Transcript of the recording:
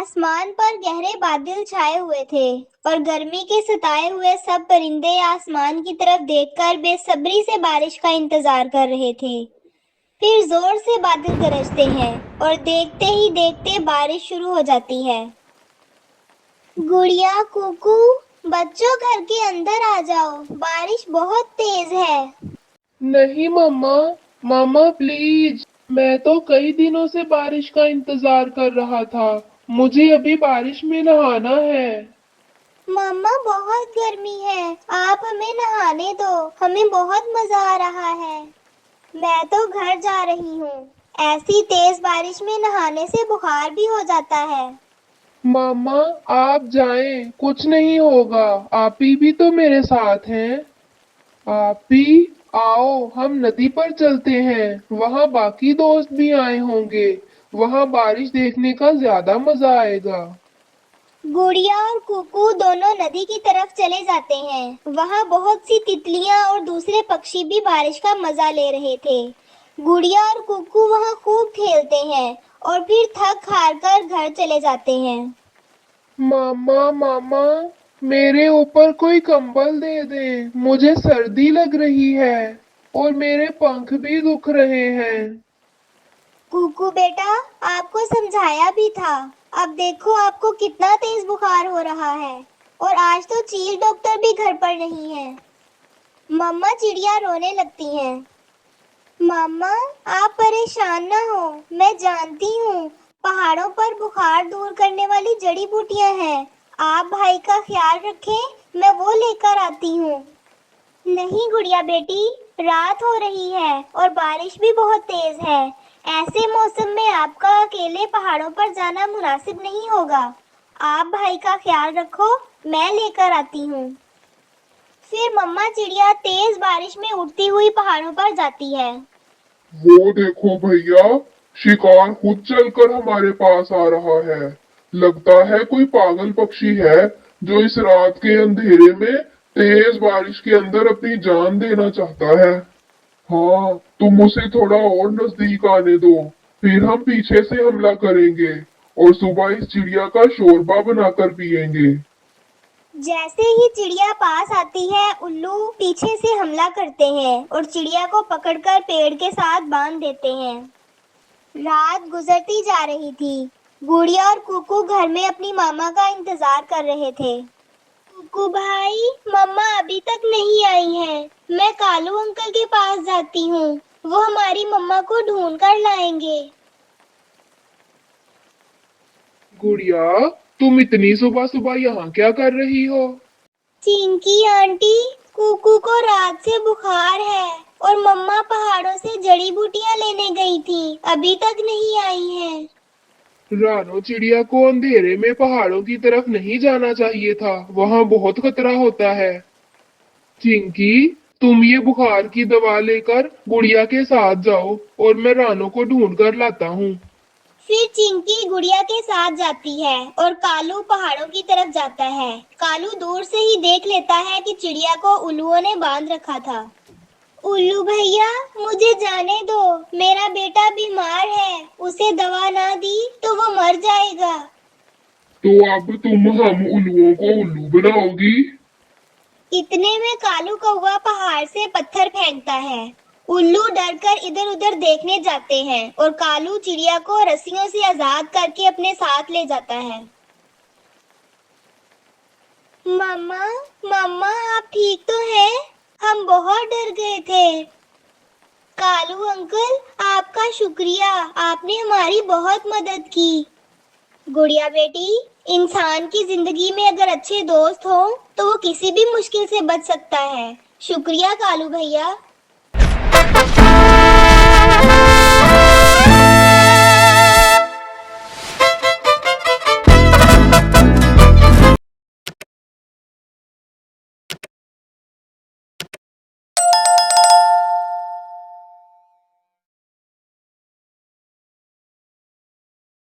आसमान पर गहरे बादल छाए हुए थे और गर्मी के सताए हुए सब परिंदे आसमान की तरफ देखकर बेसब्री से बारिश का इंतजार कर रहे थे। फिर जोर से बादल गरजते हैं और देखते ही देखते बारिश शुरू हो जाती है। गुड़िया, कुकू, बच्चों घर के अंदर आ जाओ, बारिश बहुत तेज है। नहीं मम्मा, मामा प्लीज। मैं तो कई दिनों से बारिश का इंतजार कर रहा था। मुझे अभी बारिश में नहाना है। मम्मा बहुत गर्मी है, आप हमें नहाने दो, हमें बहुत मजा आ रहा है। मैं तो घर जा रही हूँ। ऐसी तेज बारिश में नहाने से बुखार भी हो जाता है। मामा आप जाएं, कुछ नहीं होगा। आप ही भी तो मेरे साथ हैं। आप ही आओ, हम नदी पर चलते हैं। वहाँ बाकी दोस्त भी आए होंगे। वहाँ बारिश देखने का ज्यादा मजा आएगा। गुड़िया और कुकू दोनों नदी की तरफ चले जाते हैं। वहाँ बहुत सी तितलियां और दूसरे पक्षी भी बारिश का मजा ले रहे थे। गुड़िया और कुकू वहाँ खूब खेलते हैं और फिर थक हार कर घर चले जाते हैं। मामा मामा, मेरे ऊपर कोई कंबल दे दे। मुझे सर्दी लग रही है और मेरे पंख भी दुख रहे हैं। कुकू बेटा, आपको समझाया भी था। अब देखो आपको कितना तेज बुखार हो रहा है और आज तो चील डॉक्टर भी घर पर नहीं है। मम्मा चिड़िया रोने लगती हैं। मम्मा, आप परेशान ना हो, मैं जानती हूँ पहाड़ों पर बुखार दूर करने वाली जड़ी बूटियां हैं। आप भाई का ख्याल रखें, मैं वो लेकर आती हूँ। नहीं गुड़िया बेटी, रात हो रही है और बारिश भी बहुत तेज है। ऐसे मौसम में आपका अकेले पहाड़ों पर जाना मुनासिब नहीं होगा। आप भाई का ख्याल रखो, मैं लेकर आती हूँ। फिर मम्मा चिड़िया तेज बारिश में उड़ती हुई पहाड़ों पर जाती है। वो देखो भैया, शिकार खुद चलकर हमारे पास आ रहा है। लगता है कोई पागल पक्षी है जो इस रात के अंधेरे में तेज बारिश के अंदर अपनी जान देना चाहता है। हाँ, तुम उसे थोड़ा और नजदीक आने दो, फिर हम पीछे से हमला करेंगे और सुबह इस चिड़िया का शोरबा बनाकर पिएंगे। जैसे ही चिड़िया पास आती है, उल्लू पीछे से हमला करते हैं और चिड़िया को पकड़कर पेड़ के साथ बांध देते हैं। रात गुजरती जा रही थी। गुड़िया और कुकू घर में अपनी मामा का इंतजार कर रहे थे। कुकू भाई, मम्मा अभी तक नहीं आई है। मैं कालू अंकल के पास जाती हूँ, वो हमारी मम्मा को ढूंढ कर लाएंगे। गुड़िया, तुम इतनी सुबह सुबह यहाँ क्या कर रही हो? चिंकी आंटी, कुकू को रात से बुखार है और मम्मा पहाड़ों से जड़ी बूटियां लेने गई थी, अभी तक नहीं आई हैं। रानो चिड़िया को अंधेरे में पहाड़ों की तरफ नहीं जाना चाहिए था, वहाँ बहुत खतरा होता है। चिंकी, तुम ये बुखार की दवा लेकर गुड़िया के साथ जाओ और मैं रानो को ढूंढ कर लाता हूँ। फिर चिंकी गुड़िया के साथ जाती है और कालू पहाड़ों की तरफ जाता है। कालू दूर से ही देख लेता है कि चिड़िया को उल्लुओं ने बांध रखा था। उल्लू भैया, मुझे जाने दो, मेरा बेटा बीमार है, उसे दवा ना दी तो वो मर जाएगा। तो अब तुम हम उल्लुओं को उल्लू बनाओगी? इतने में कालू कौवा पहाड़ से पत्थर फेंकता है। उल्लू डरकर इधर उधर देखने जाते हैं और कालू चिड़िया को रस्सियों से आजाद करके अपने साथ ले जाता है। मम्मा, मम्मा आप ठीक तो हैं? हम बहुत डर गए थे। कालू अंकल, आपका शुक्रिया, आपने हमारी बहुत मदद की। गुड़िया बेटी, इंसान की जिंदगी में अगर अच्छे दोस्त हो तो वो किसी भी मुश्किल से बच सकता है। शुक्रिया कालू भैया।